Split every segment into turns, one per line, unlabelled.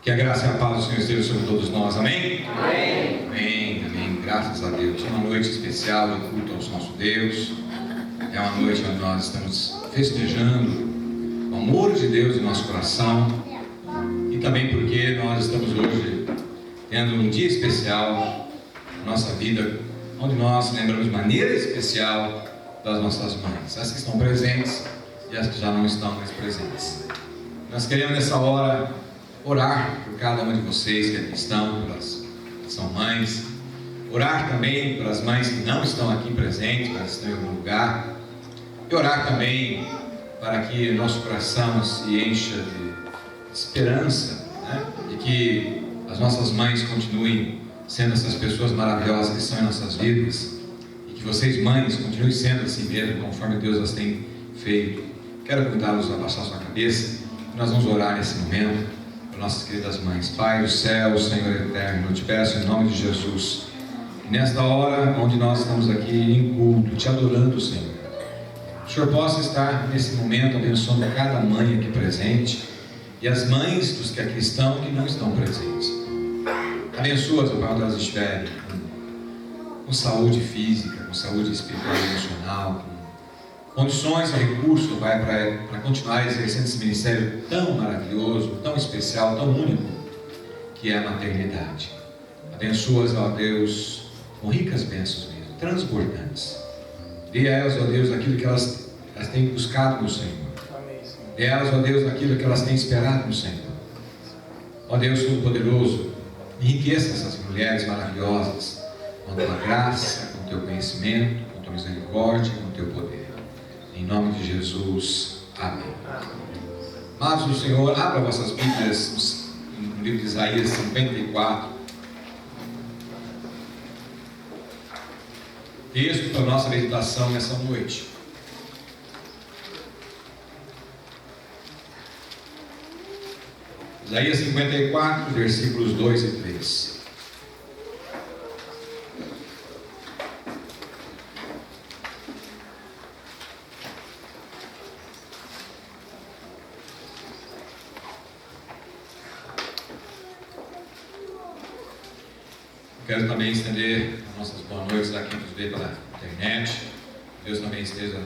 Que a graça e a paz do Senhor estejam sobre todos nós, amém?
Amém.
Amém, amém, graças a Deus. É uma noite especial de culto ao nosso Deus. É uma noite onde nós estamos festejando o amor de Deus em nosso coração. E também porque nós estamos hoje tendo um dia especial na nossa vida, onde nós lembramos de maneira especial das nossas mães, as que estão presentes e as que já não estão mais presentes. Nós queremos nessa hora orar por cada uma de vocês que aqui estão, pelas que são mães, orar também pelas mães que não estão aqui presentes, mas estão em algum lugar, e orar também para que nosso coração se encha de esperança, né? De que as nossas mães continuem sendo essas pessoas maravilhosas que são em nossas vidas, e que vocês, mães, continuem sendo assim mesmo, conforme Deus as tem feito. Quero convidá-los a abaixar sua cabeça, e nós vamos orar nesse momento para nossas queridas mães. Pai do céu, Senhor eterno, eu te peço em nome de Jesus, que nesta hora onde nós estamos aqui em culto, te adorando, Senhor, o Senhor possa estar nesse momento abençoando cada mãe aqui presente e as mães dos que aqui estão que não estão presentes. Abençoa-as, Pai, onde elas estiverem, com saúde física, com saúde espiritual e emocional, com condições e recursos, Pai, para continuar exercendo esse ministério tão maravilhoso, tão especial, tão único, que é a maternidade. Abençoa-as, ó Deus, com ricas bênçãos mesmo, transbordantes. Dê a elas, ó Deus, aquilo que elas têm buscado no Senhor. Dê a elas, ó Deus, aquilo que elas têm esperado no Senhor. Ó Deus Todo-Poderoso, enriqueça essas mulheres maravilhosas com a tua graça, com o teu conhecimento, com a tua misericórdia, com o teu poder. Em nome de Jesus, amém. Amados do Senhor, abra vossas Bíblias no livro de Isaías 54. Texto para a nossa meditação nessa noite. Isaías 54, versículos 2 e 3. Quero também estender as nossas boas noites a quem nos vê pela internet. Deus também esteja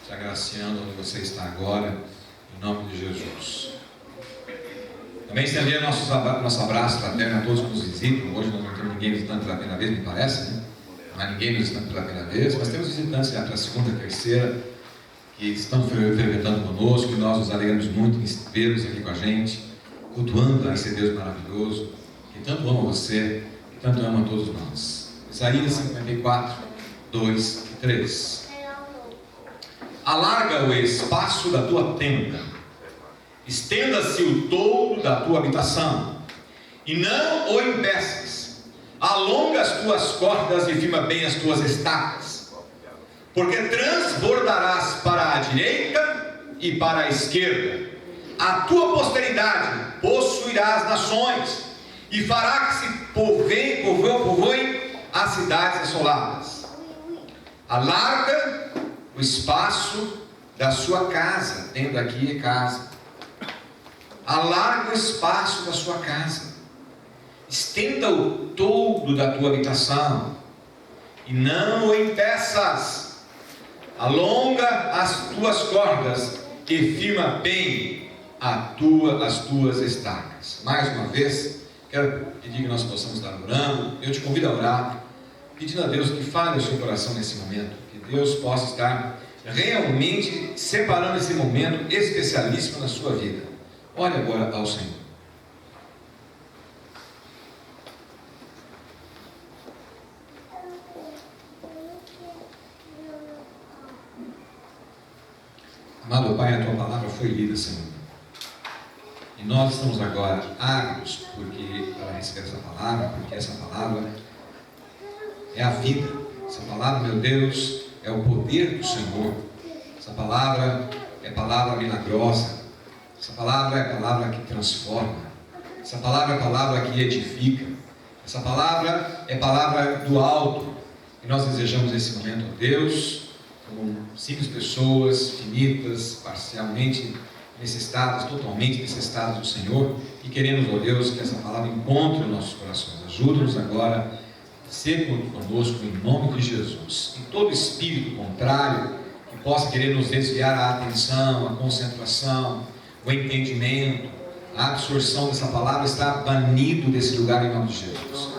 te agraciando onde você está agora, em nome de Jesus. Também estender nosso abraço fraterno a todos que nos visitam. Hoje nós não temos ninguém visitando pela primeira vez, me parece, né? Não há ninguém nos visitando pela primeira vez, mas temos visitantes já para a segunda e terceira, que estão frequentando conosco, e nós nos alegramos muito em vê-los aqui com a gente, cultuando a esse Deus maravilhoso, que tanto ama você, que tanto ama a todos nós. Isaías 54, 2 e 3. Alarga o espaço da tua tenda, estenda-se o todo da tua habitação, e não o impeças. Alonga as tuas cordas e firma bem as tuas estacas, porque transbordarás para a direita e para a esquerda. A tua posteridade possuirá as nações, e fará que se povoem as cidades assoladas. Alarga o espaço da sua casa, tendo aqui casa. Alarga o espaço da sua casa, estenda o todo da tua habitação, e não o impeças. Alonga as tuas cordas e firma bem as tuas estacas. Mais uma vez, quero pedir que nós possamos estar orando. Eu te convido a orar, pedindo a Deus que fale o seu coração nesse momento, que Deus possa estar realmente separando esse momento especialíssimo na sua vida. Olhe agora ao Senhor. Amado Pai, a tua palavra foi lida, Senhor. E nós estamos agora ávidos para receber essa palavra, porque essa palavra é a vida. Essa palavra, meu Deus, é o poder do Senhor. Essa palavra é palavra milagrosa. Essa palavra é a palavra que transforma. Essa palavra é a palavra que edifica. Essa palavra é a palavra do alto. E nós desejamos esse momento a Deus, como simples pessoas, finitas, parcialmente necessitadas, totalmente necessitadas do Senhor, e queremos, ó Deus, que essa palavra encontre os nossos corações. Ajuda-nos agora a ser conosco em nome de Jesus. E todo espírito contrário que possa querer nos desviar a atenção, a concentração, o entendimento, a absorção dessa palavra está banido desse lugar em nome de Jesus.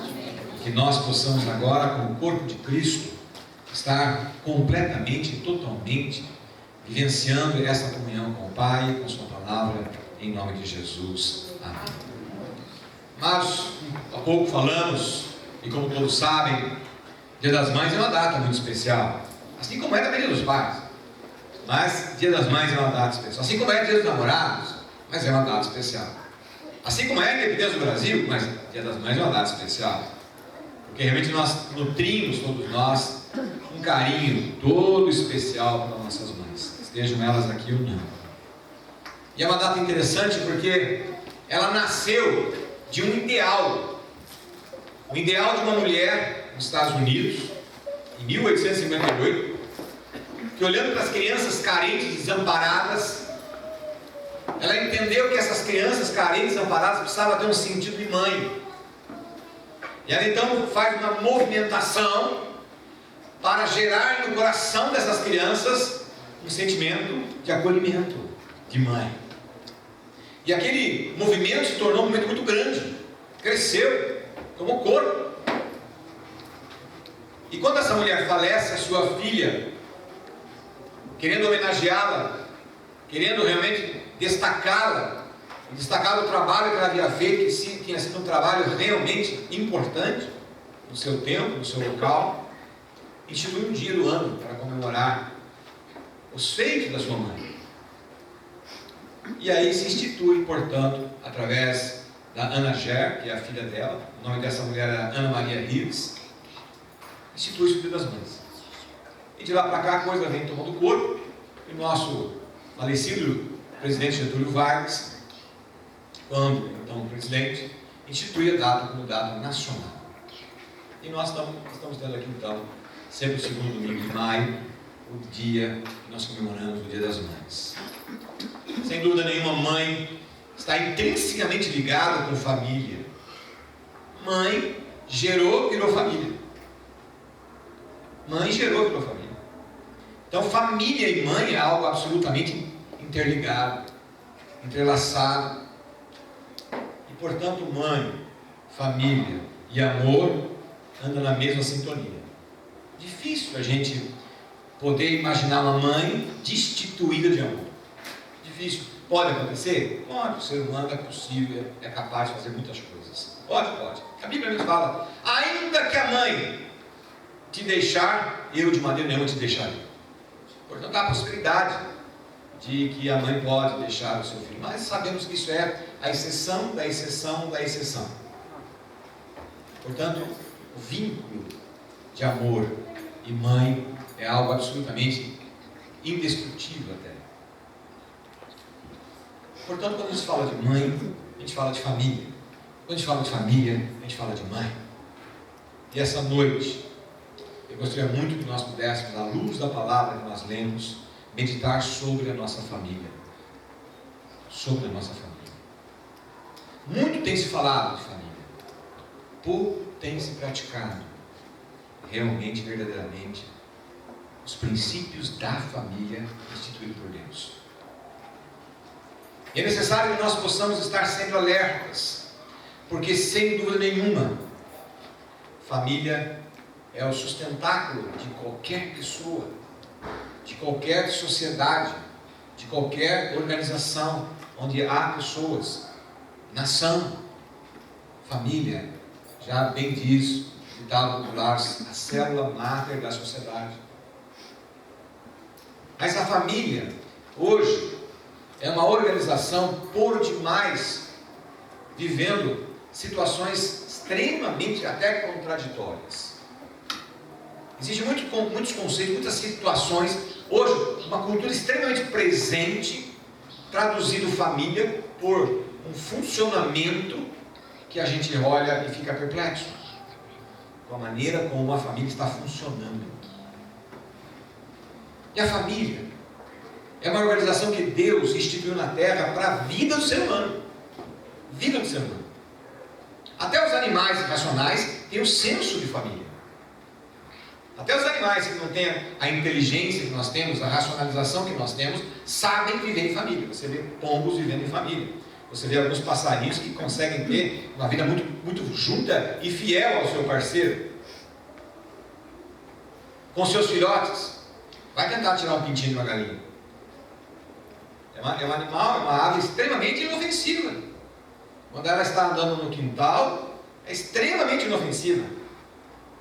Que nós possamos agora, como corpo de Cristo, estar completamente, totalmente vivenciando essa comunhão com o Pai, com a sua palavra, em nome de Jesus. Amém. Mas, há pouco falamos, e como todos sabem, Dia das Mães é uma data muito especial, assim como é também Dia dos Pais. Mas Dia das Mães é uma data especial, assim como é Dia dos Namorados, mas é uma data especial. Assim como é a independência do Brasil, mas Dia das Mães é uma data especial. Porque realmente nós nutrimos, todos nós, um carinho todo especial para nossas mães, estejam elas aqui ou não. E é uma data interessante porque ela nasceu de um ideal. O ideal de uma mulher nos Estados Unidos, em 1858, que olhando para as crianças carentes, desamparadas, ela entendeu que essas crianças carentes, desamparadas, precisavam ter um sentido de mãe. E ela então faz uma movimentação para gerar no coração dessas crianças um sentimento de acolhimento, de mãe. E aquele movimento se tornou um movimento muito grande, cresceu, tomou corpo. E quando essa mulher falece, a sua filha, querendo homenageá-la, querendo realmente destacá-la, destacar o trabalho que ela havia feito, que tinha sido um trabalho realmente importante no seu tempo, no seu local, instituiu um dia do ano para comemorar os feitos da sua mãe. E aí se institui, portanto, através da Ana Ger, que é a filha dela, o nome dessa mulher era Ana Maria Rives, institui o Dia das Mães. E de lá para cá a coisa vem tomando corpo, e o nosso falecido presidente Getúlio Vargas, quando então presidente, institui a data como data nacional. E nós estamos tendo aqui então, sempre o segundo domingo de maio, o dia que nós comemoramos o Dia das Mães. Sem dúvida nenhuma, mãe está intrinsecamente ligada com família. Mãe gerou, virou família. Mãe gerou, virou família. Então família e mãe é algo absolutamente interligado, entrelaçado. E portanto mãe, família e amor andam na mesma sintonia. Difícil a gente poder imaginar uma mãe destituída de amor. Difícil. Pode acontecer? Pode. O ser humano é possível, é capaz de fazer muitas coisas. Pode. A Bíblia nos fala, ainda que a mãe te deixar, eu de maneira nenhuma te deixarei. Portanto, há a possibilidade de que a mãe pode deixar o seu filho, mas sabemos que isso é a exceção da exceção da exceção. Portanto, o vínculo de amor e mãe é algo absolutamente indestrutível até. Portanto, quando a gente fala de mãe, a gente fala de família. Quando a gente fala de família, a gente fala de mãe. E essa noite, eu gostaria muito que nós pudéssemos, à luz da palavra que nós lemos, meditar sobre a nossa família. Sobre a nossa família. Muito tem se falado de família. Pouco tem se praticado, realmente, verdadeiramente, os princípios da família instituídos por Deus. E é necessário que nós possamos estar sempre alertas, porque sem dúvida nenhuma, família é o sustentáculo de qualquer pessoa, de qualquer sociedade, de qualquer organização onde há pessoas, nação. Família, já bem diz o ditado popular, a célula máter da sociedade. Mas a família, hoje, é uma organização por demais, vivendo situações extremamente até contraditórias. Existem muitos conceitos, muitas situações. Hoje, uma cultura extremamente presente, traduzindo família por um funcionamento que a gente olha e fica perplexo com a maneira como uma família está funcionando. E a família
É uma organização que Deus instituiu na terra para a vida do ser humano. Vida do ser humano. Até os animais racionais têm o senso de família. Até os animais que não têm a inteligência que nós temos, a racionalização que nós temos, sabem viver em família. Você vê pombos vivendo em família. Você vê alguns passarinhos que conseguem ter uma vida muito, muito junta e fiel ao seu parceiro. Com seus filhotes. Vai tentar tirar um pintinho de uma galinha. É um animal, é uma ave extremamente inofensiva. Quando ela está andando no quintal, é extremamente inofensiva.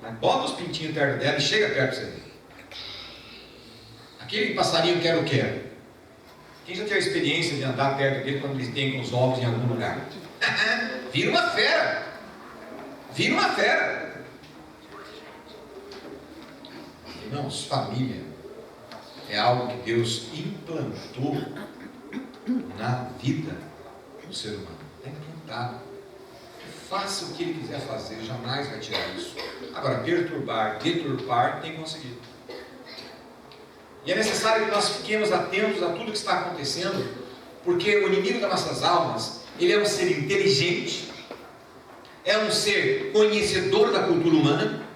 Mas bota os pintinhos perto dela e chega perto de você. Aquele passarinho quero. Quem já teve a experiência de andar perto dele quando eles têm os ovos em algum lugar? Vira uma fera. Vira uma fera. Irmãos, família é algo que Deus implantou na vida do ser humano. Está implantado. Faça o que ele quiser fazer, jamais vai tirar isso. Agora, perturbar, deturpar, tem conseguido. E é necessário que nós fiquemos atentos a tudo que está acontecendo, porque o inimigo das nossas almas, ele é um ser inteligente, é um ser conhecedor da cultura humana,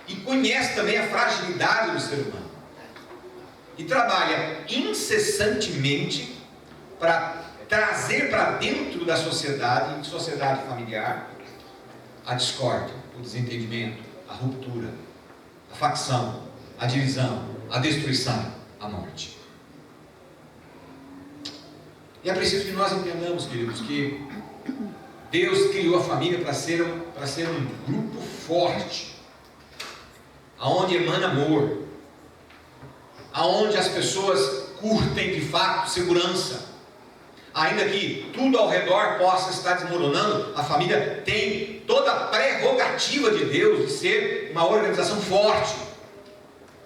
e conhece também a fragilidade do ser humano. E trabalha incessantemente para trazer para dentro da sociedade familiar, a discórdia, o desentendimento, a ruptura, a facção, a divisão, a destruição, a morte. E é preciso que nós entendamos, queridos, que Deus criou a família para ser um grupo forte, aonde emana amor, aonde as pessoas curtem de fato segurança. Ainda que tudo ao redor possa estar desmoronando, a família tem toda a prerrogativa de Deus de ser uma organização forte,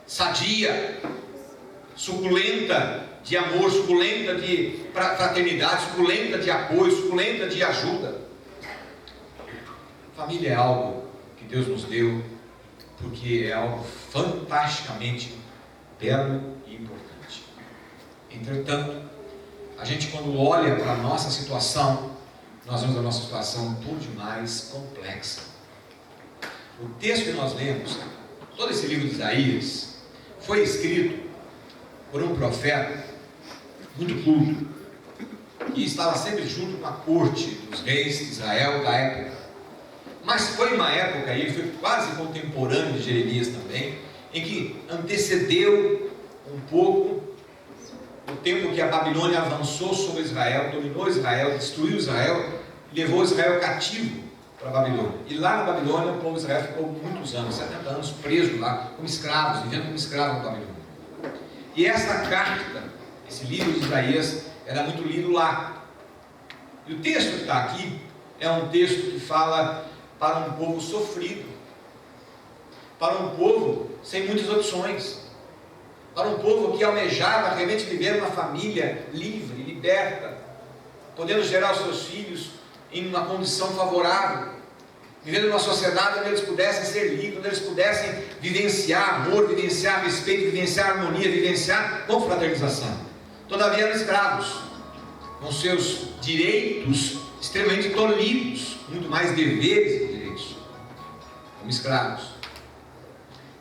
sadia, suculenta de amor, suculenta de fraternidade, suculenta de apoio, suculenta de ajuda. Família é algo que Deus nos deu porque é algo fantasticamente belo e importante. Entretanto, a gente, quando olha para a nossa situação, nós vemos a nossa situação por demais complexa. O texto que nós lemos, todo esse livro de Isaías, foi escrito por um profeta muito culto, que estava sempre junto com a corte dos reis de Israel da época. Mas foi uma época, e ele foi quase contemporâneo de Jeremias também, em que antecedeu um pouco o tempo que a Babilônia avançou sobre Israel, dominou Israel, destruiu Israel, levou Israel cativo para a Babilônia. E lá na Babilônia, o povo de Israel ficou muitos anos, 70 anos, preso lá, como escravos, vivendo como escravos na Babilônia. E essa carta, esse livro de Isaías, era muito lido lá. E o texto que está aqui é um texto que fala para um povo sofrido, para um povo sem muitas opções, para um povo que almejava realmente viver uma família livre, liberta, podendo gerar os seus filhos em uma condição favorável, vivendo numa sociedade onde eles pudessem ser livres, onde eles pudessem vivenciar amor, vivenciar respeito, vivenciar harmonia, vivenciar confraternização. Todavia eram escravos, com seus direitos extremamente tolhidos, muito mais deveres que direitos, como escravos.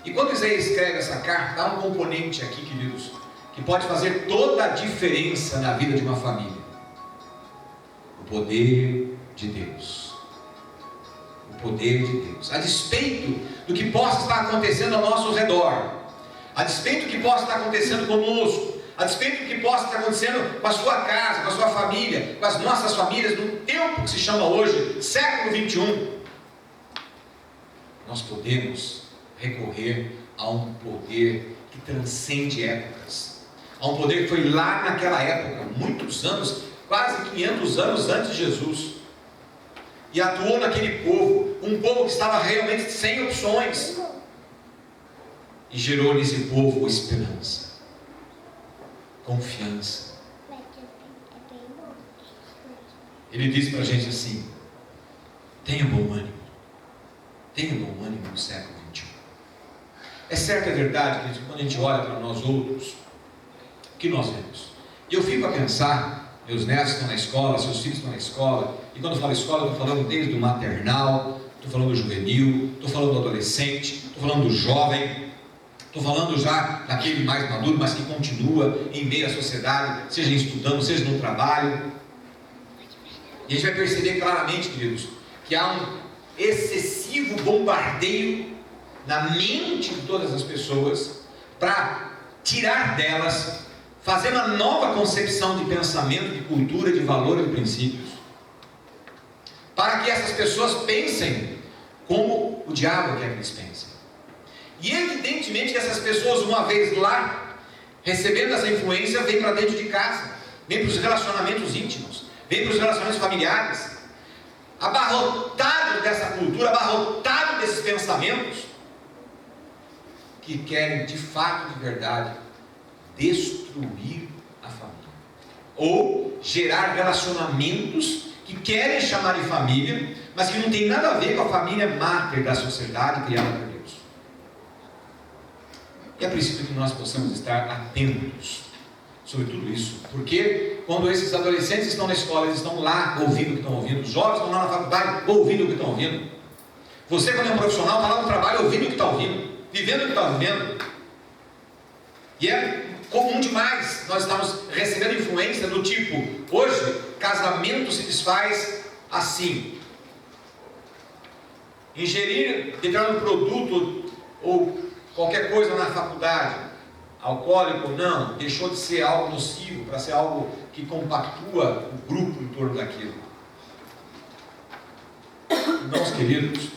E quando Isaías escreve essa carta, há um componente aqui, queridos, que pode fazer toda a diferença na vida de uma família: o poder de Deus. O poder de Deus. A despeito do que possa estar acontecendo ao nosso redor, a despeito do que possa estar acontecendo conosco, a despeito do que possa estar acontecendo com a sua casa, com a sua família, com as nossas famílias, no tempo que se chama hoje, século 21, nós podemos recorrer a um poder que transcende épocas, a um poder que foi lá naquela época, muitos anos, quase 500 anos antes de Jesus, e atuou naquele povo, um povo que estava realmente sem opções, e gerou nesse povo esperança, confiança. Ele diz para a gente assim: tenha bom ânimo no século 21. É certo, é verdade, que quando a gente olha para nós outros, que nós vemos. E eu fico a pensar, meus netos estão na escola, seus filhos estão na escola, e quando eu falo escola, eu estou falando desde o maternal, estou falando do juvenil, estou falando do adolescente, estou falando do jovem, estou falando já daquele mais maduro, mas que continua em meio à sociedade, seja estudando, seja no trabalho. E a gente vai perceber claramente, queridos, que há um excessivo bombardeio na mente de todas as pessoas para tirar delas, fazer uma nova concepção de pensamento, de cultura, de valor e de princípios, para que essas pessoas pensem como o diabo quer que eles pensem. E evidentemente que essas pessoas, uma vez lá, recebendo essa influência, vêm para dentro de casa, vêm para os relacionamentos íntimos, vêm para os relacionamentos familiares, abarrotado dessa cultura, abarrotado desses pensamentos, que querem de fato, de verdade, destruir a família, ou gerar relacionamentos que querem chamar de família, mas que não tem nada a ver com a família máter da sociedade criada por Deus. E é preciso que nós possamos estar atentos sobre tudo isso, porque quando esses adolescentes estão na escola, eles estão lá ouvindo o que estão ouvindo, os jovens estão lá na faculdade ouvindo o que estão ouvindo, você, quando é um profissional, está lá no trabalho ouvindo o que está ouvindo, vivendo o que está vivendo. E é comum demais nós estamos recebendo influência do tipo, hoje, casamento se desfaz assim. Ingerir determinado produto ou qualquer coisa na faculdade, alcoólico ou não, deixou de ser algo nocivo para ser algo que compactua o grupo em torno daquilo. Irmãos queridos,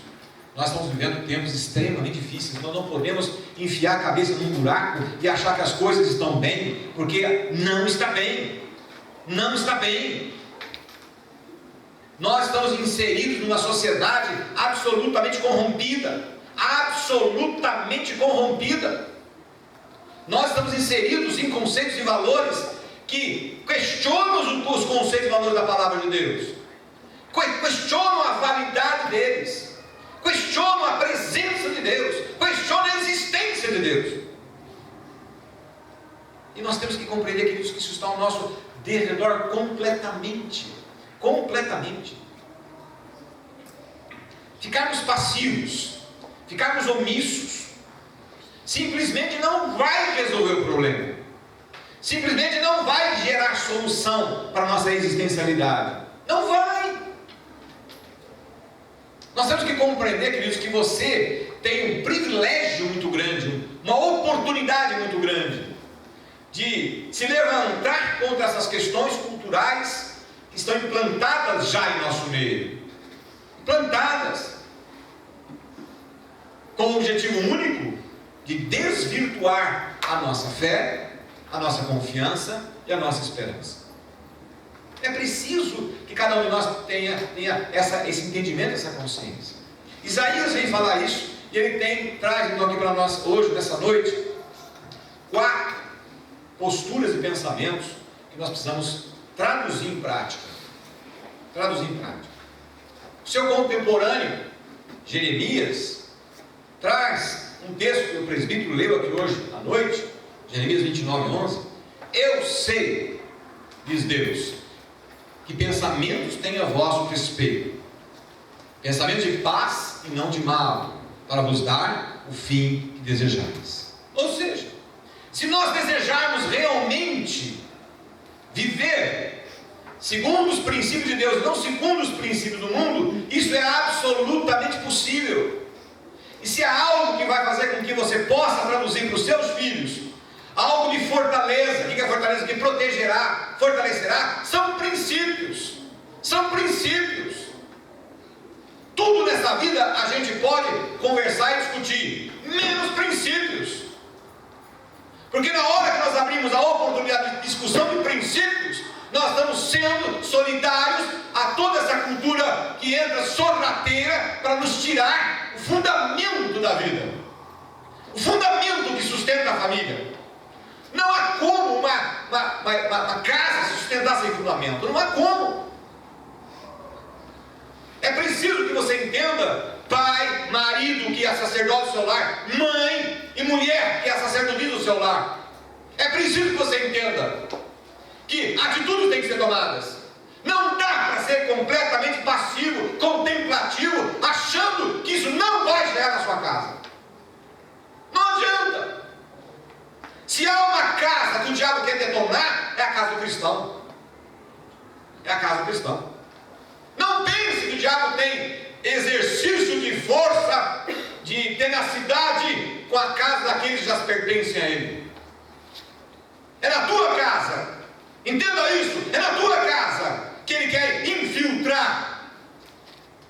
nós estamos vivendo tempos extremamente difíceis. Nós não podemos enfiar a cabeça num buraco e achar que as coisas estão bem, porque não está bem. Não está bem. Nós estamos inseridos numa sociedade absolutamente corrompida. Absolutamente corrompida. Nós estamos inseridos em conceitos e valores que questionam os conceitos e valores da palavra de Deus. Questionam a validade deles. Questionam a presença de Deus, questionam a existência de Deus. E nós temos que compreender, queridos, que isso está ao nosso derredor completamente. Completamente. Ficarmos passivos, ficarmos omissos, simplesmente não vai resolver o problema. Simplesmente não vai gerar solução para a nossa existencialidade. Não vai. Nós temos que compreender, queridos, que você tem um privilégio muito grande, uma oportunidade muito grande, de se levantar contra essas questões culturais que estão implantadas já em nosso meio. Implantadas com o objetivo único de desvirtuar a nossa fé, a nossa confiança e a nossa esperança. É preciso que cada um de nós tenha esse entendimento, essa consciência. Isaías vem falar isso, e ele traz então aqui para nós hoje, nessa noite, 4 posturas e pensamentos que nós precisamos traduzir em prática. Traduzir em prática. O seu contemporâneo, Jeremias, traz um texto que o presbítero leu aqui hoje à noite, Jeremias 29:11. Eu sei, diz Deus, que pensamentos têm a vosso respeito, pensamentos de paz e não de mal, para vos dar o fim que desejais. Ou seja, se nós desejarmos realmente viver segundo os princípios de Deus, não segundo os princípios do mundo, isso é absolutamente possível. E se há algo que vai fazer com que você possa traduzir para os seus filhos algo de fortaleza, o que é fortaleza? Que protegerá, fortalecerá, são princípios. São princípios. Tudo nessa vida a gente pode conversar e discutir, menos princípios. Porque na hora que nós abrimos a oportunidade de discussão de princípios, nós estamos sendo solidários a toda essa cultura que entra sorrateira para nos tirar o fundamento da vida, o fundamento que sustenta a família. Não há como uma casa se sustentar sem fundamento. Não há como. É preciso que você entenda, pai, marido que é sacerdote do seu lar, mãe e mulher que é sacerdotisa do seu lar. É preciso que você entenda que atitudes têm que ser tomadas. Não dá para ser completamente passivo, contemplativo, achando que isso não vai chegar na sua casa. Não adianta. Se há uma casa que o diabo quer detonar, é a casa do cristão. É a casa do cristão. Não pense que o diabo tem exercício de força, de tenacidade com a casa daqueles que já pertencem a ele. É na tua casa. Entenda isso. É na tua casa que ele quer infiltrar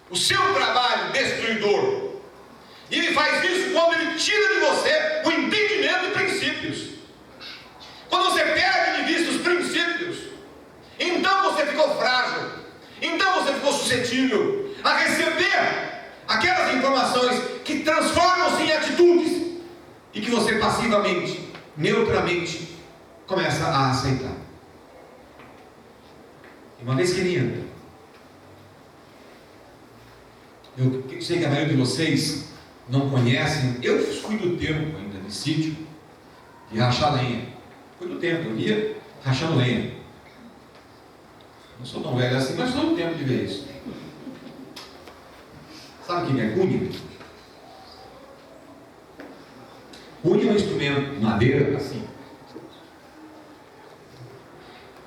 o seu trabalho destruidor. E ele faz isso quando ele tira de você o entendimento de princípios. Quando você perde de vista os princípios, então você ficou frágil, então você ficou suscetível a receber aquelas informações que transformam-se em atitudes e que você passivamente, neutramente, começa a aceitar. E uma vez que ele entra, eu sei que a maioria de vocês não conhecem, eu fui do tempo ainda de sítio, de rachar lenha. Fui do tempo, eu ia rachando lenha. Não sou tão velho assim, mas sou do tempo de ver isso. Sabe o que é cunha? Cunha é um instrumento de madeira, assim,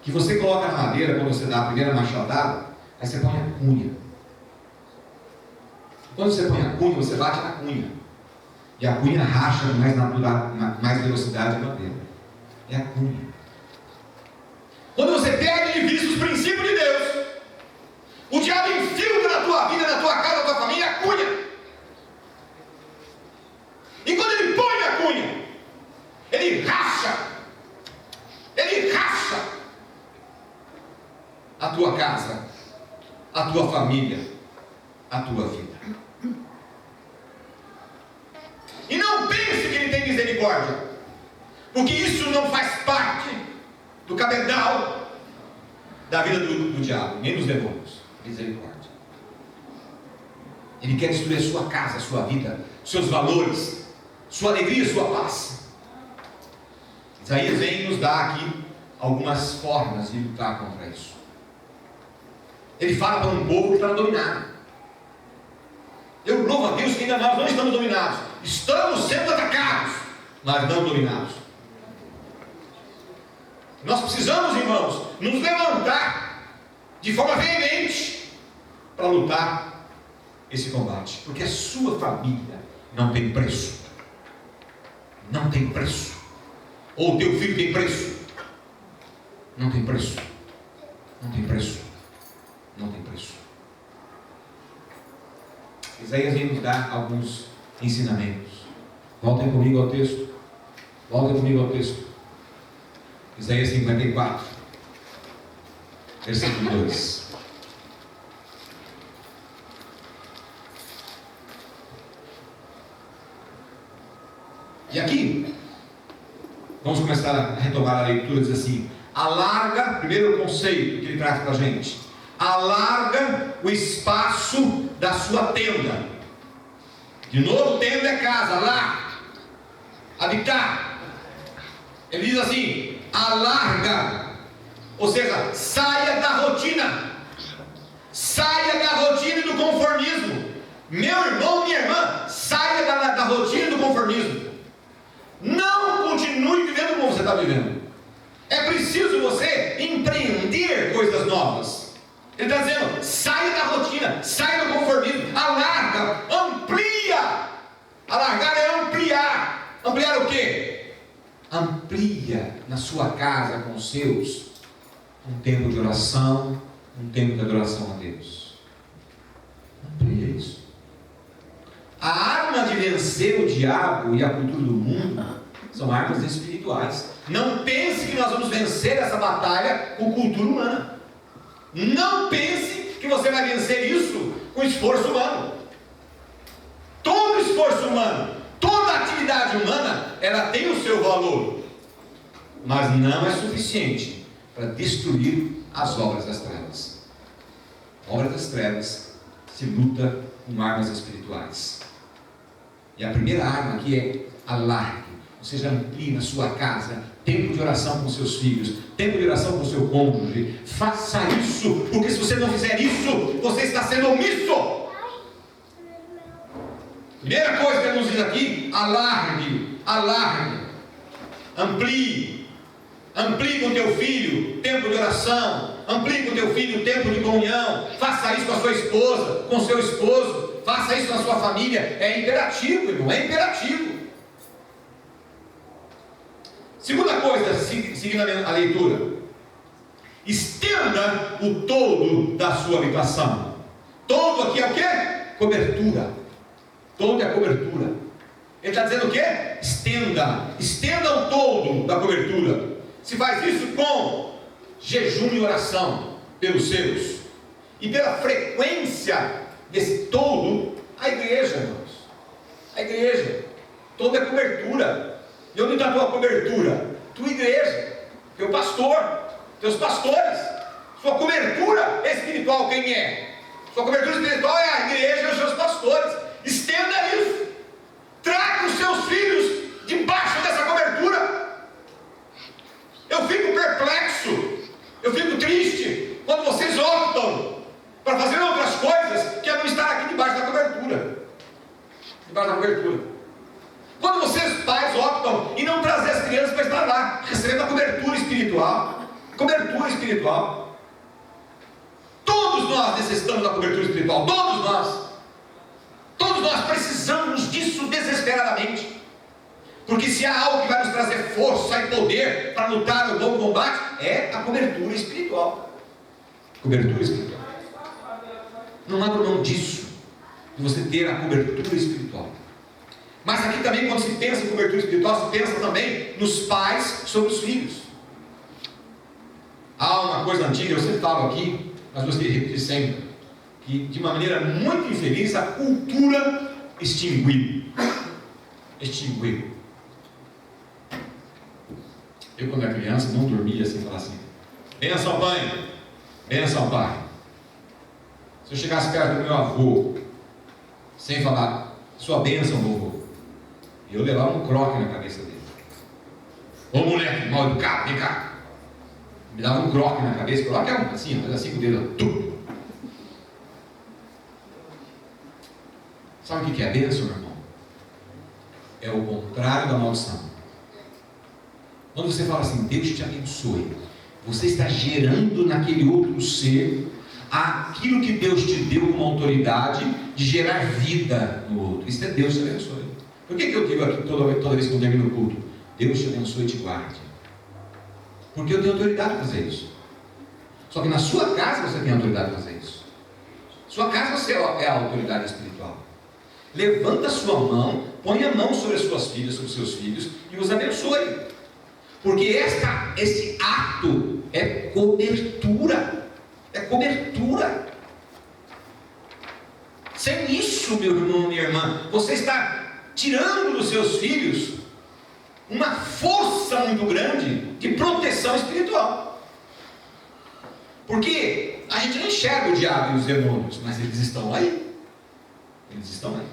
que você coloca na madeira quando você dá a primeira machadada, aí você põe a cunha. Quando você põe a cunha, você bate na cunha. E a cunha racha mais velocidade a madeira. É a cunha. Quando você perde de vista os princípios de Deus, o diabo infiltra na tua vida, na tua casa, na tua família, a cunha. E quando ele põe a cunha, ele racha a tua casa, a tua família, a tua vida. E não pense que ele tem misericórdia, porque isso não faz parte do cabedal da vida do diabo, nem dos demônios. Misericórdia. Ele quer destruir a sua casa, a sua vida, seus valores, sua alegria, sua paz. Isaías vem nos dar aqui algumas formas de lutar contra isso. Ele fala para um povo que está dominado. Eu louvo a Deus que ainda nós não estamos dominados. Estamos sendo atacados, mas não dominados. Nós precisamos, irmãos, nos levantar de forma veemente para lutar esse combate, porque a sua família não tem preço. Não tem preço. Ou o teu filho tem preço? Não tem preço. Não tem preço. Não tem preço. Isaías vem nos dar alguns ensinamentos. Voltem comigo ao texto. Voltem comigo ao texto. Isaías 54, versículo 2. E aqui, vamos começar a retomar a leitura, diz assim: alarga, primeiro conceito que ele traz para a gente, alarga o espaço da sua tenda. De novo, tenda é casa, lá, habitar. Ele diz assim: alarga, ou seja, saia da rotina, saia da rotina e do conformismo. Meu irmão, minha irmã, saia da rotina e do conformismo. Não continue vivendo como você está vivendo. É preciso você empreender coisas novas. Ele está dizendo: saia da rotina, saia do conformismo, alarga, amplia. Alargar é ampliar. Ampliar o quê? Amplia na sua casa com os seus um tempo de oração, um tempo de adoração a Deus. Amplia isso. A arma de vencer o diabo e a cultura do mundo são armas espirituais. Não pense que nós vamos vencer essa batalha com cultura humana. Não pense que você vai vencer isso com esforço humano. Todo esforço humano, toda atividade humana, ela tem o seu valor, mas não é suficiente para destruir as obras das trevas. Obras das trevas se luta com armas espirituais. E a primeira arma aqui é alargue Ou seja, amplie na sua casa tempo de oração com seus filhos, tempo de oração com o seu cônjuge. Faça isso, porque se você não fizer isso, você está sendo omisso. Primeira coisa que nos diz aqui: alargue, amplie com teu filho tempo de oração, amplie com teu filho tempo de comunhão. Faça isso com a sua esposa, com o seu esposo, faça isso na sua família. É imperativo, irmão, é imperativo. Segunda coisa, seguindo a leitura: estenda o todo da sua habitação. Todo aqui é o quê? Cobertura. Todo é cobertura. Ele está dizendo o quê? Estenda o todo da cobertura. Se faz isso com jejum e oração pelos seus, e pela frequência desse todo, a igreja, irmãos. A igreja. Todo é cobertura. E onde está a tua cobertura? Tua igreja, teu pastor, teus pastores. Sua cobertura espiritual, quem é? Sua cobertura espiritual é a igreja e os seus pastores. Estenda isso. Traga os seus filhos debaixo dessa cobertura. Eu fico perplexo, eu fico triste quando vocês optam para fazer outras coisas que é não estar aqui debaixo da cobertura. Debaixo da cobertura. Quando vocês pais optam em não trazer as crianças para estar lá, recebendo a cobertura espiritual. Cobertura espiritual. Todos nós necessitamos da cobertura espiritual. Todos nós. Todos nós precisamos disso desesperadamente. Porque se há algo que vai nos trazer força e poder para lutar o bom combate, é a cobertura espiritual. Cobertura espiritual. Não abra mão disso, de você ter a cobertura espiritual. Mas aqui também, quando se pensa em cobertura espiritual, se pensa também nos pais sobre os filhos. Há uma coisa antiga, eu sempre falo aqui, mas gostaria de repetir sempre, que de uma maneira muito infeliz a cultura extinguiu. Eu, quando era criança, não dormia sem falar assim: benção, mãe, benção, pai. Se eu chegasse perto do meu avô sem falar sua bênção, vovô, eu levava um croque na cabeça dele. Ô moleque, mal educado, vem cá. Me dava um croque na cabeça. Croque é assim, faz assim com o dedo. Sabe o que é a bênção, meu irmão? É o contrário da maldição. Quando você fala assim: Deus te abençoe, você está gerando naquele outro ser aquilo que Deus te deu como autoridade de gerar vida no outro. Isso é Deus te abençoe. Por que eu digo aqui toda vez que eu termino o culto: Deus te abençoe e te guarde? Porque eu tenho autoridade para fazer isso. Só que na sua casa você tem autoridade para fazer isso. Sua casa você é a autoridade espiritual. Levanta a sua mão, põe a mão sobre as suas filhas, sobre os seus filhos e os abençoe. Porque esse ato é cobertura. É cobertura. Sem isso, meu irmão, minha irmã, você está tirando dos seus filhos uma força muito grande de proteção espiritual. Porque a gente não enxerga o diabo e os demônios, mas eles estão aí. Eles estão aí.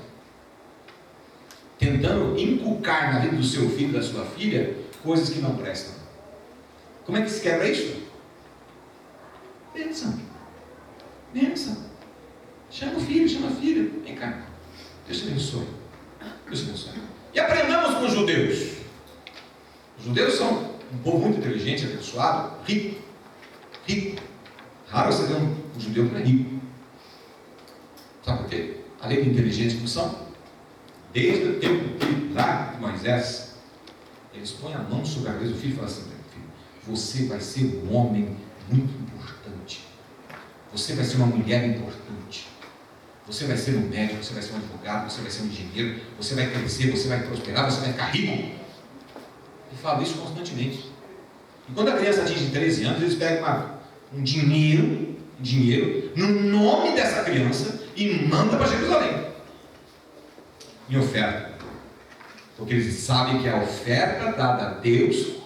Tentando inculcar na vida do seu filho, da sua filha, coisas que não prestam. Como é que se quebra isso? Bênção. Bênção. Chama o filho, chama a filha. Vem cá. Deus te abençoe. Deus te abençoe. E aprendamos com os judeus. Os judeus são um povo muito inteligente, abençoado, rico. Rico. Raro você ver um judeu que não é rico. Sabe por quê? Além de inteligentes que são, desde o tempo lá de Moisés, eles põem a mão sobre a cabeça do filho e falam assim: filho, você vai ser um homem muito importante. Você vai ser uma mulher importante. Você vai ser um médico, você vai ser um advogado, você vai ser um engenheiro, você vai crescer, você vai prosperar, você vai ficar rico. Ele fala isso constantemente. E quando a criança atinge 13 anos, eles pegam um dinheiro no nome dessa criança e mandam para Jerusalém em oferta. Porque eles sabem que a oferta dada a Deus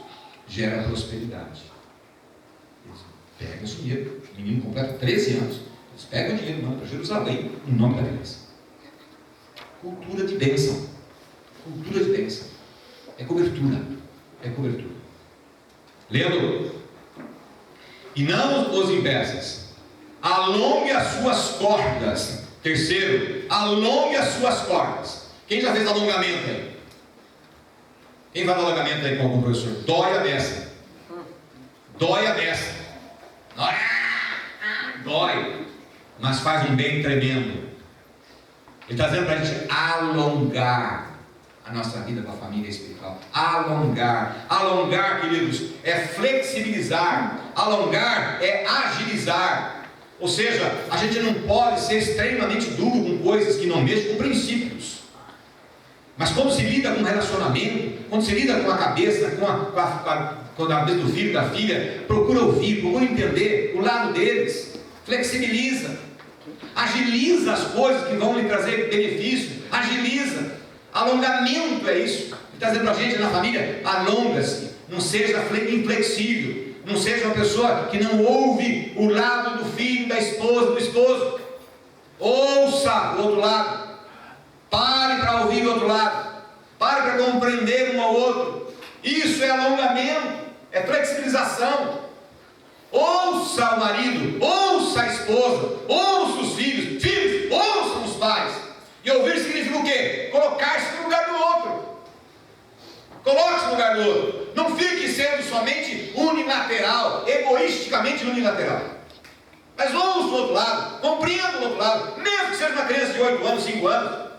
gera prosperidade. Eles pegam esse dinheiro, o menino completa 13 anos, eles pegam o dinheiro e mandam para Jerusalém em nome da criança. Cultura de bênção. Cultura de bênção.
É cobertura. É cobertura. Lendo. E não os impeças. Alongue as suas cordas. Terceiro, alongue as suas cordas. Quem já fez alongamento aí? Quem vai no alongamento aí com algum professor? Dói a beça. Dói a beça. Dói. Mas faz um bem tremendo. Ele está dizendo para a gente alongar a nossa vida com a família espiritual. Alongar. Alongar, queridos, é flexibilizar. Alongar é agilizar. Ou seja, a gente não pode ser extremamente duro com coisas que não mexem com princípios. Mas quando se lida com relacionamento, quando se lida com a cabeça, com a cabeça do filho, da filha, procura ouvir, procura entender o lado deles. Flexibiliza. Agiliza as coisas que vão lhe trazer benefício. Agiliza. Alongamento é isso. Ele está dizendo para a gente na família: alonga-se. Não seja inflexível. Não seja uma pessoa que não ouve o lado do filho, da esposa, do esposo. Ouça o outro lado. Pare para ouvir o outro lado. Pare para compreender um ao outro. Isso é alongamento. É flexibilização. Ouça o marido. Ouça a esposa. Ouça os filhos. Filhos, ouçam os pais. E ouvir significa o quê? Colocar-se no lugar do outro. Coloque-se no lugar do outro. Não fique sendo somente unilateral, egoisticamente unilateral. Mas ouça o outro lado, compreenda o outro lado, mesmo que seja uma criança de 8 anos, 5 anos,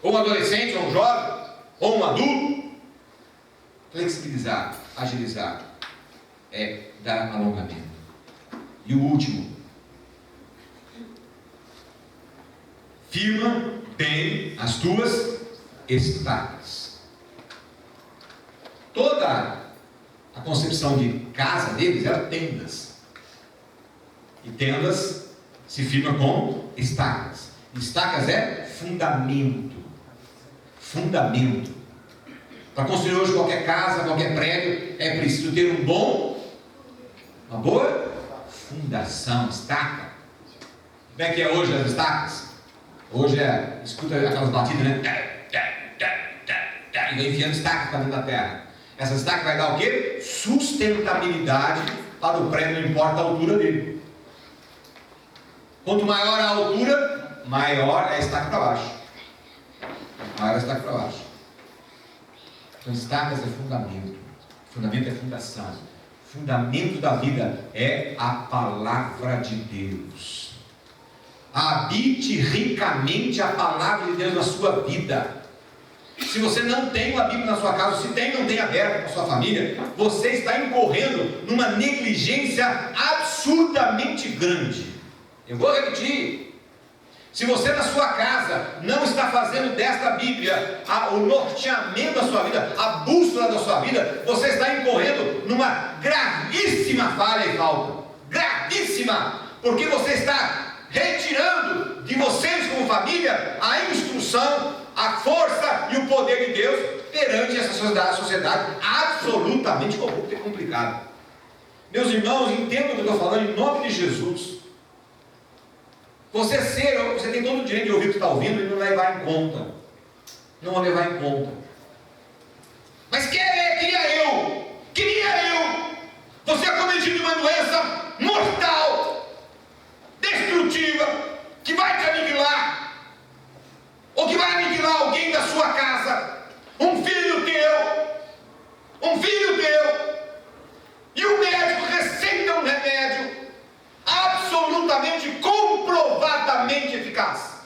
ou um adolescente, ou um jovem, ou um adulto. Flexibilizar, agilizar, é dar alongamento. E o último, firma bem as tuas estacas. Toda a concepção de casa deles era tendas. E tendas se firma com estacas. Estacas é fundamento. Fundamento. Para construir hoje qualquer casa, qualquer prédio, é preciso ter uma boa fundação, estaca. Como é que é hoje as estacas? Hoje escuta aquelas batidas, né? E vai enfiando estacas para dentro da terra. Essa estaca vai dar o quê? Sustentabilidade para o prédio, não importa a altura dele. Quanto maior a altura, maior é a estaca para baixo. Maior é a estaca para baixo. Então, estacas é fundamento. Fundamento é fundação. Fundamento da vida é a palavra de Deus. Habite ricamente a palavra de Deus na sua vida. Se você não tem uma Bíblia na sua casa, se tem, não tem aberta na sua família, você está incorrendo numa negligência absurdamente grande. Eu vou repetir. Se você na sua casa não está fazendo desta Bíblia o norteamento da sua vida, a bússola da sua vida, você está incorrendo numa gravíssima falha e falta. Gravíssima! Porque você está retirando de vocês como família a instrução, a força e o poder de Deus perante essa sociedade absolutamente corrupta e complicada. Meus irmãos, entendam o que eu estou falando em nome de Jesus. Você tem todo o direito de ouvir o que está ouvindo e não levar em conta. Não vou levar em conta. Mas queria eu. Você é cometido de uma doença mortal, destrutiva, que vai te aniquilar. Ou que vai aniquilar alguém da sua casa, um filho teu, e o médico receita um remédio absolutamente, comprovadamente eficaz,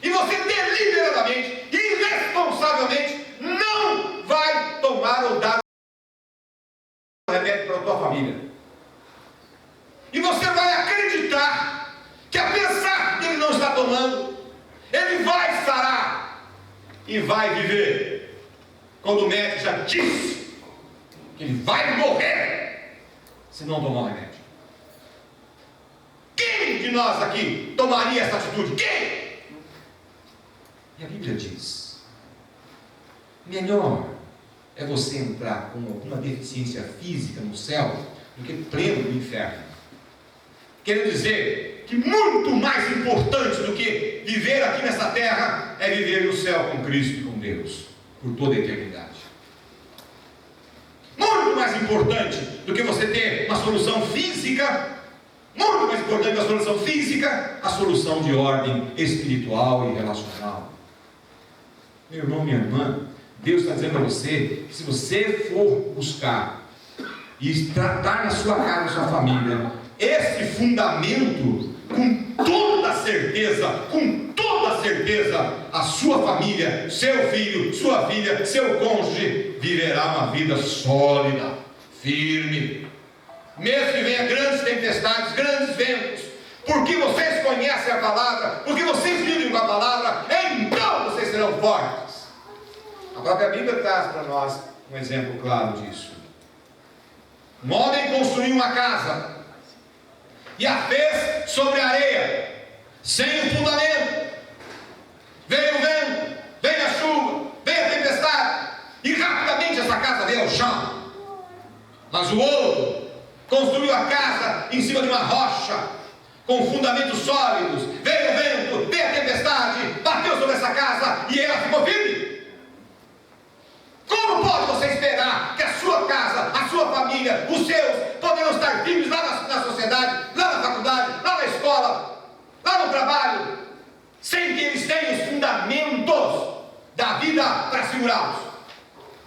e você deliberadamente, irresponsavelmente, não vai tomar ou dar o remédio para a tua família, e você vai acreditar que apesar de ele não estar tomando, ele vai sarar e vai viver, quando o médico já disse que ele vai morrer se não tomar o remédio. Quem de nós aqui tomaria essa atitude? Quem? E a Bíblia diz: melhor é você entrar com alguma deficiência física no céu do que pleno no inferno. Quero dizer que muito mais importante do que viver aqui nessa terra é viver no céu com Cristo e com Deus.
por toda a eternidade. Muito mais importante do que você ter uma solução física, muito mais importante que a solução física, a solução de ordem espiritual e relacional. Meu irmão, minha irmã, Deus está dizendo a você que se você for buscar e tratar na sua casa, na sua família, esse fundamento, com toda certeza, a sua família, seu filho, sua filha, seu cônjuge, viverá uma vida sólida, firme, mesmo que venha grandes tempestades, grandes ventos, porque vocês conhecem a palavra, porque vocês vivem com a palavra, então vocês serão fortes. A própria Bíblia traz para nós um exemplo claro disso. Um homem construiu uma casa e a fez sobre a areia, sem um fundamento. Veio o vento, veio a chuva, veio a tempestade, e rapidamente essa casa veio ao chão. Mas o outro construiu a casa em cima de uma rocha, com fundamentos sólidos. Veio o vento, veio a tempestade, bateu sobre essa casa e ela ficou firme. Como pode você esperar que a sua casa, a sua família, os seus poderão estar firmes lá na sociedade, lá na faculdade, lá na escola, lá no trabalho, sem que eles tenham os fundamentos da vida para segurá-los?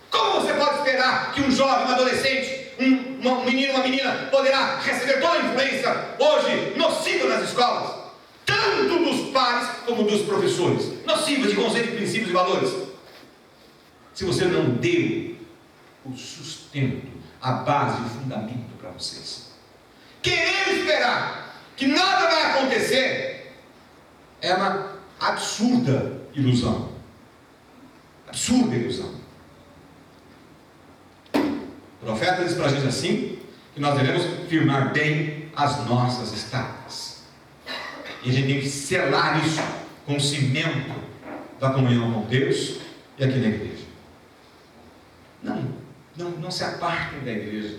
Como você pode esperar que um jovem, um adolescente, um menino, uma menina poderá receber toda a influência hoje nociva nas escolas, tanto dos pais como dos professores, nociva de conceitos, princípios e valores, se você não deu o sustento, a base, o fundamento para vocês? Querer esperar que nada vai acontecer é uma absurda ilusão. Absurda ilusão. O profeta diz para a gente assim, que nós devemos firmar bem as nossas estacas. E a gente tem que selar isso com o cimento da comunhão com Deus e aqui na igreja. Não se apartem da igreja.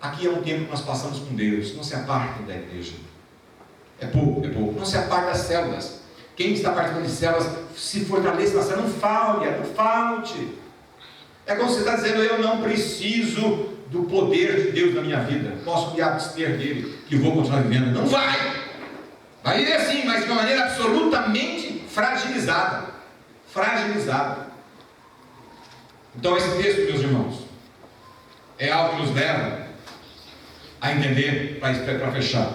Aqui é um tempo que nós passamos com Deus. Não se apartem da igreja. É pouco. Não se apartem das células. Quem está participando de células, se fortaleça na célula, não falte. É como você está dizendo: eu não preciso do poder de Deus na minha vida, posso me abster dele, que vou continuar vivendo. Não vai! Vai viver assim, mas de uma maneira absolutamente fragilizada. Então esse texto, meus irmãos, é algo que nos leva a entender, para fechar,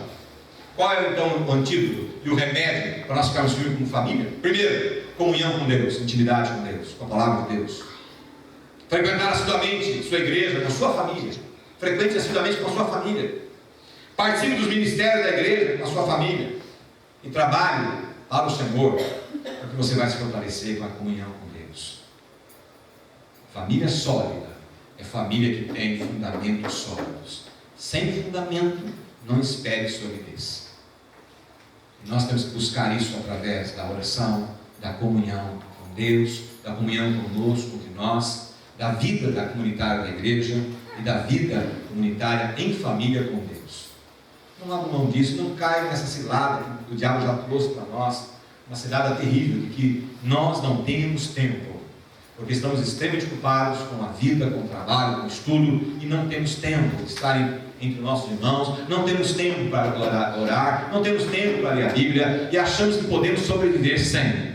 qual é então o antídoto e o remédio para nós ficarmos firmes como família? Primeiro, comunhão com Deus, intimidade com Deus, com a palavra de Deus. Frequentar assiduamente sua igreja, com a sua família. Frequente assiduamente com a sua família. Participe dos ministérios da igreja, com a sua família. E trabalhe para o Senhor, porque você vai se fortalecer com a comunhão com Deus. Família sólida é família que tem fundamentos sólidos. Sem fundamento, não espere solidez. E nós temos que buscar isso através da oração, da comunhão com Deus, da comunhão conosco, de nós, da vida da comunitária da igreja e da vida comunitária em família com Deus. Não abra mão disso, não caia nessa cilada que o diabo já trouxe para nós, uma cilada terrível de que nós não temos tempo, porque estamos extremamente ocupados com a vida, com o trabalho, com o estudo, e não temos tempo de estar entre nossos irmãos, não temos tempo para orar, não temos tempo para ler a Bíblia, e achamos que podemos sobreviver sem.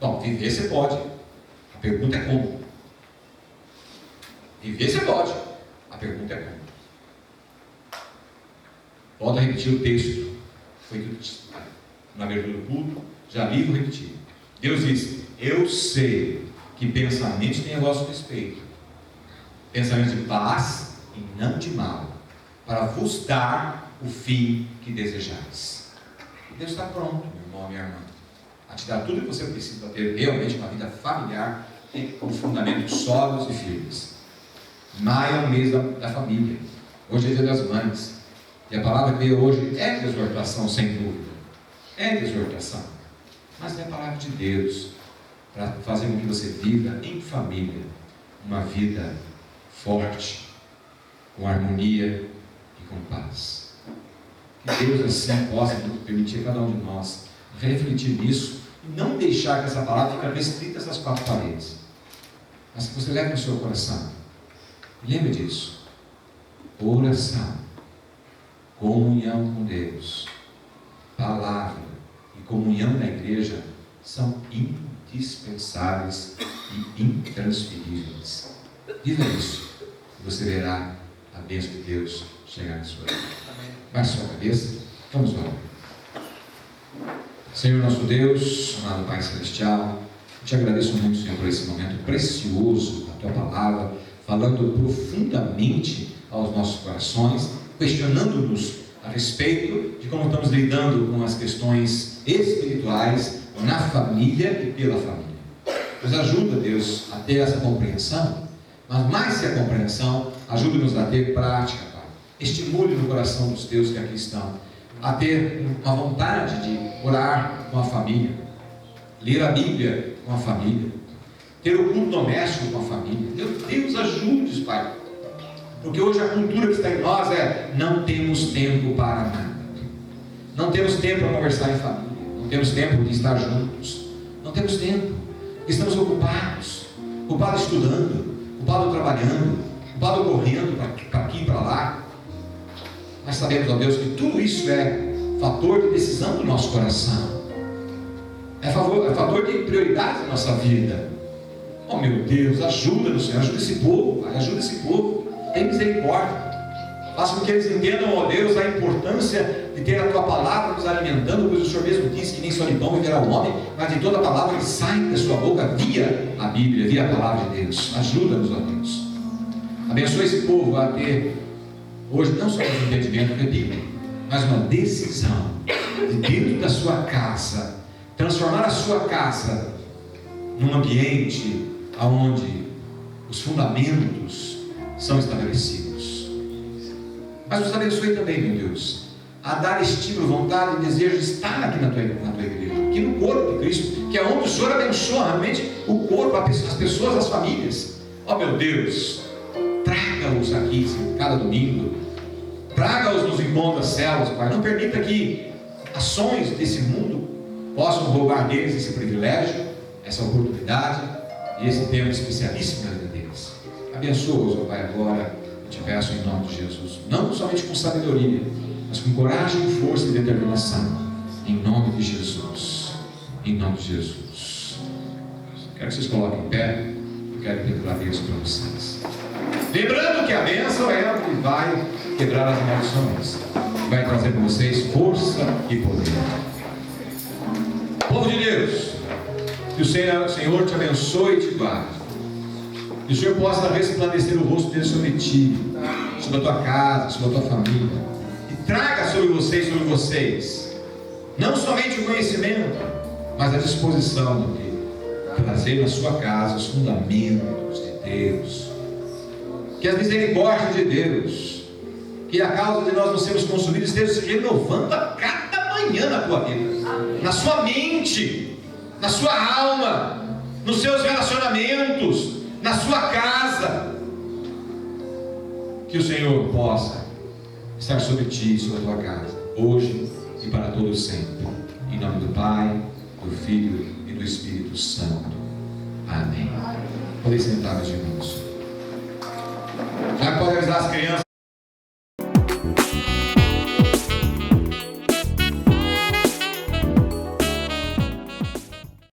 Bom, viver você pode, a pergunta é como. Viver você pode, a pergunta é como. Volto a repetir o texto, foi na abertura do culto, já li e vou repetir. Deus disse: eu sei que pensamentos têm a vosso respeito, pensamentos de paz e não de mal, para vos dar o fim que desejais. Deus está pronto, meu irmão, minha irmã, a te dar tudo que você precisa para ter realmente uma vida familiar com fundamentos sólidos e firmes. Maio é o mês da família, hoje é dia das mães, e a palavra que veio hoje é de exortação, sem dúvida, é de exortação, mas é a palavra de Deus para fazer com que você viva em família uma vida forte, com harmonia e com paz. Que Deus assim possa permitir a cada um de nós refletir nisso
e não deixar que essa palavra fique restrita a essas 4 paredes, mas que você leve no seu coração. Lembre disso. Oração, comunhão com Deus, palavra e comunhão na igreja são indispensáveis e intransferíveis. Viva isso e você verá a bênção de Deus chegar na sua vida. Baixe sua cabeça, vamos orar. Senhor nosso Deus, amado Pai Celestial, eu te agradeço muito, Senhor, por esse momento precioso da Tua Palavra, falando profundamente aos nossos corações, questionando-nos a respeito de como estamos lidando com as questões espirituais na família e pela família. Nos ajuda, Deus, a ter essa compreensão, mas mais que a compreensão, ajuda-nos a ter prática, Pai. Estimule no coração dos teus que aqui estão a ter uma vontade de orar com a família, ler a Bíblia com a família, ter o culto doméstico com a família. Meu Deus, ajude-nos, Pai, porque hoje a cultura que está em nós é: não temos tempo para nada, não temos tempo para conversar em família, não temos tempo de estar juntos, não temos tempo, estamos ocupados estudando, ocupado trabalhando, ocupado correndo para aqui e para lá. Mas sabemos, ó Deus, que tudo isso é fator de decisão do nosso coração, é fator de prioridade da nossa vida. Oh meu Deus, ajuda-nos, Senhor, ajuda esse povo, Pai, ajuda esse povo, tem misericórdia, faça com que eles entendam, ó Deus, a importância de ter a Tua palavra nos alimentando, pois o Senhor mesmo disse que nem só de pão viverá o homem, mas de toda a palavra que sai da sua boca via a Bíblia, via a palavra de Deus. Ajuda-nos, ó Deus, abençoa esse povo a ter hoje não só um entendimento da Bíblia, mas uma decisão de dentro da sua casa, transformar a sua casa num ambiente onde os fundamentos são estabelecidos. Mas nos abençoe também, meu Deus, a dar estímulo, vontade e desejo de estar aqui na tua igreja, aqui no corpo de Cristo, que é onde o Senhor abençoa realmente o corpo, as pessoas, as famílias. Ó meu Deus, traga-os aqui cada domingo, traga-os nos encontros das células, Pai. Não permita que ações desse mundo possam roubar deles esse privilégio, essa oportunidade e esse tempo especialíssimo na vida deles. Abençoa-os, ó Pai, agora eu te peço em nome de Jesus, não somente com sabedoria, mas com coragem, força e determinação, em nome de Jesus, em nome de Jesus. Quero que vocês coloquem em pé, eu quero declarar Deus para vocês. Lembrando que a bênção é a que vai quebrar as maldições, vai trazer para vocês força e poder. Povo de Deus, que o Senhor te abençoe e te guarde, que o Senhor possa resplandecer o rosto dele sobre ti, sobre a tua casa, sobre a tua família, e traga sobre vocês, não somente o conhecimento, mas a disposição de trazer na sua casa os fundamentos de Deus, que as misericórdias de Deus, que a causa de nós não sermos consumidos esteja se renovando a cada manhã na tua vida, na sua mente, na sua alma, nos seus relacionamentos, na sua casa. Que o Senhor possa estar sobre ti e sobre a tua casa, hoje e para todo sempre, em nome do Pai, do Filho e do Espírito Santo. Amém. Podem sentar, meus irmãos. Já pode avisar as crianças.